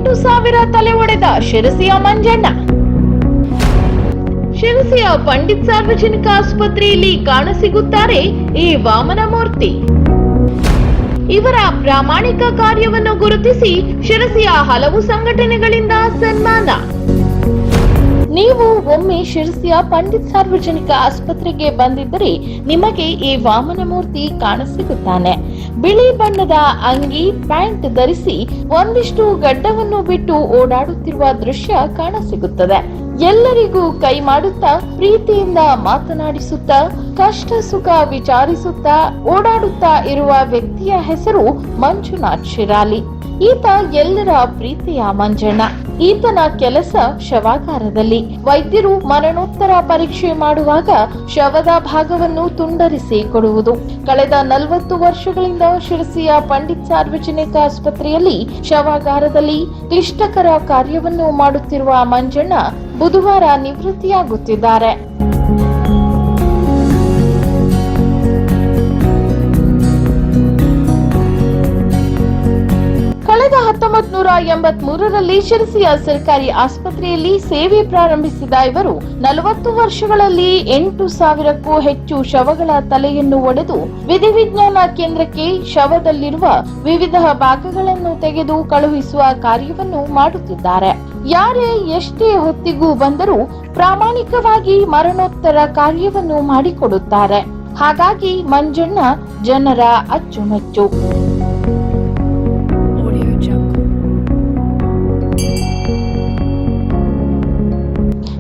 8,000 ತಲೆ ಒಡೆದ ಶಿರಸಿಯ ಮಂಜಣ್ಣ. ಶಿರಸಿಯ ಪಂಡಿತ್ ಸಾರ್ವಜನಿಕ ಆಸ್ಪತ್ರೆಯಲ್ಲಿ ಕಾಣಸಿಗುತ್ತಾರೆ ಈ ವಾಮನಮೂರ್ತಿ. ಇವರ ಪ್ರಾಮಾಣಿಕ ಕಾರ್ಯವನ್ನು ಗುರುತಿಸಿ ಶಿರಸಿಯ ಹಲವು ಸಂಘಟನೆಗಳಿಂದ ಸನ್ಮಾನ. ನೀವು ಒಮ್ಮೆ ಶಿರಸಿಯ ಪಂಡಿತ್ ಸಾರ್ವಜನಿಕ ಆಸ್ಪತ್ರೆಗೆ ಬಂದಿದ್ದರೆ ನಿಮಗೆ ಈ ವಾಮನಮೂರ್ತಿ ಕಾಣಸಿಗುತ್ತಾನೆ. ಬಿಳಿ ಬಣ್ಣದ ಅಂಗಿ ಪ್ಯಾಂಟ್ ಧರಿಸಿ ಒಂದಿಷ್ಟು ಗಡ್ಡವನ್ನು ಬಿಟ್ಟು ಓಡಾಡುತ್ತಿರುವ ದೃಶ್ಯ ಕಾಣಸಿಗುತ್ತದೆ. ಎಲ್ಲರಿಗೂ ಕೈ ಮಾಡುತ್ತಾ ಪ್ರೀತಿಯಿಂದ ಮಾತನಾಡಿಸುತ್ತಾ ಕಷ್ಟ ಸುಖ ವಿಚಾರಿಸುತ್ತಾ ಓಡಾಡುತ್ತಾ ಇರುವ ವ್ಯಕ್ತಿಯ ಹೆಸರು ಮಂಜುನಾಥ್ ಶಿರಾಲಿ. ಈತ ಎಲ್ಲರ ಪ್ರೀತಿಯ ಮಂಜಣ್ಣ. ಈತನ ಕೆಲಸ ಶವಾಗಾರದಲ್ಲಿ. ವೈದ್ಯರು ಮರಣೋತ್ತರ ಪರೀಕ್ಷೆ ಮಾಡುವಾಗ ಶವದ ಭಾಗವನ್ನು ತುಂಡರಿಸಿ ಕೊಡುವುದು. ಕಳೆದ 40 ವರ್ಷಗಳಿಂದ ಶಿರಸಿಯ ಪಂಡಿತ್ ಸಾರ್ವಜನಿಕ ಆಸ್ಪತ್ರೆಯಲ್ಲಿ ಶವಾಗಾರದಲ್ಲಿ ಕ್ಲಿಷ್ಟಕರ ಕಾರ್ಯವನ್ನು ಮಾಡುತ್ತಿರುವ ಮಂಜಣ್ಣ ಬುಧವಾರ ನಿವೃತ್ತಿಯಾಗುತ್ತಿದ್ದಾರೆ. ಕಳೆದ 1983ರಲ್ಲಿ ಶಿರಸಿಯ ಸರ್ಕಾರಿ ಆಸ್ಪತ್ರೆಯಲ್ಲಿ ಸೇವೆ ಪ್ರಾರಂಭಿಸಿದ ಇವರು 40 ವರ್ಷಗಳಲ್ಲಿ 8,000ಕ್ಕೂ ಹೆಚ್ಚು ಶವಗಳ ತಲೆಯನ್ನು ಒಡೆದು ವಿಧಿವಿಜ್ಞಾನ ಕೇಂದ್ರಕ್ಕೆ ಶವದಲ್ಲಿರುವ ವಿವಿಧ ಭಾಗಗಳನ್ನು ತೆಗೆದು ಕಳುಹಿಸುವ ಕಾರ್ಯವನ್ನು ಮಾಡುತ್ತಿದ್ದಾರೆ. ಯಾರೇ ಎಷ್ಟೇ ಹೊತ್ತಿಗೂ ಬಂದರೂ ಪ್ರಾಮಾಣಿಕವಾಗಿ ಮರಣೋತ್ತರ ಕಾರ್ಯವನ್ನು ಮಾಡಿಕೊಡುತ್ತಾರೆ. ಹಾಗಾಗಿ ಮಂಜಣ್ಣ ಜನರ ಅಚ್ಚುಮೆಚ್ಚು.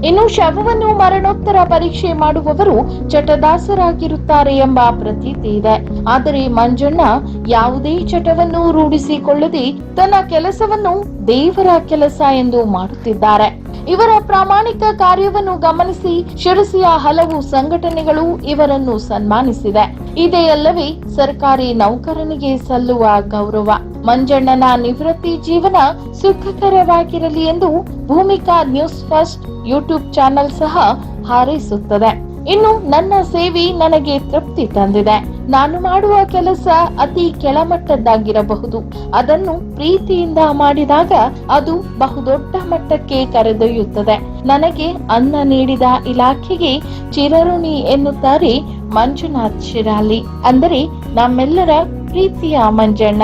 ಇನ್ನು ಶವವನ್ನು ಮರಣೋತ್ತರ ಪರೀಕ್ಷೆ ಮಾಡುವವರು ಚಟದಾಸರಾಗಿರುತ್ತಾರೆ ಎಂಬ ಪ್ರತೀತಿ ಇದೆ. ಆದರೆ ಮಂಜಣ್ಣ ಯಾವುದೇ ಚಟವನ್ನು ರೂಢಿಸಿಕೊಳ್ಳದೆ ತನ್ನ ಕೆಲಸವನ್ನು ದೇವರ ಕೆಲಸ ಎಂದು ಮಾಡುತ್ತಿದ್ದಾರೆ. ಇವರ ಪ್ರಾಮಾಣಿಕ ಕಾರ್ಯವನ್ನು ಗಮನಿಸಿ ಶಿರಸಿಯ ಹಲವು ಸಂಘಟನೆಗಳು ಇವರನ್ನು ಸನ್ಮಾನಿಸಿದೆ. ಇದೇ ಅಲ್ಲವೇ ಸರ್ಕಾರಿ ನೌಕರನಿಗೆ ಸಲ್ಲುವ ಗೌರವ. ಮಂಜಣ್ಣನ ನಿವೃತ್ತಿ ಜೀವನ ಸುಖಕರವಾಗಿರಲಿ ಎಂದು Bhoomika news first YouTube channel ಸಹ ಹಾರೈಸುತ್ತದೆ. ಇನ್ನು ನನ್ನ ಸೇವೆ ನನಗೆ ತೃಪ್ತಿ ತಂದಿದೆ. ನಾನು ಮಾಡುವ ಕೆಲಸ ಅತಿ ಕೆಳಮಟ್ಟದ್ದಾಗಿರಬಹುದು. ಅದನ್ನು ಪ್ರೀತಿಯಿಂದ ಮಾಡಿದಾಗ ಅದು ಬಹುದೊಡ್ಡ ಮಟ್ಟಕ್ಕೆ ಕರೆದೊಯ್ಯುತ್ತದೆ. ನನಗೆ ಅನ್ನ ನೀಡಿದ ಇಲಾಖೆಗೆ ಚಿರಋಣಿ ಎನ್ನುತ್ತಾರೆ ಮಂಜುನಾಥ್ ಶಿರಾಲಿ. ಅಂದರೆ ನಮ್ಮೆಲ್ಲರ ಪ್ರೀತಿಯ ಮಂಜಣ್ಣ.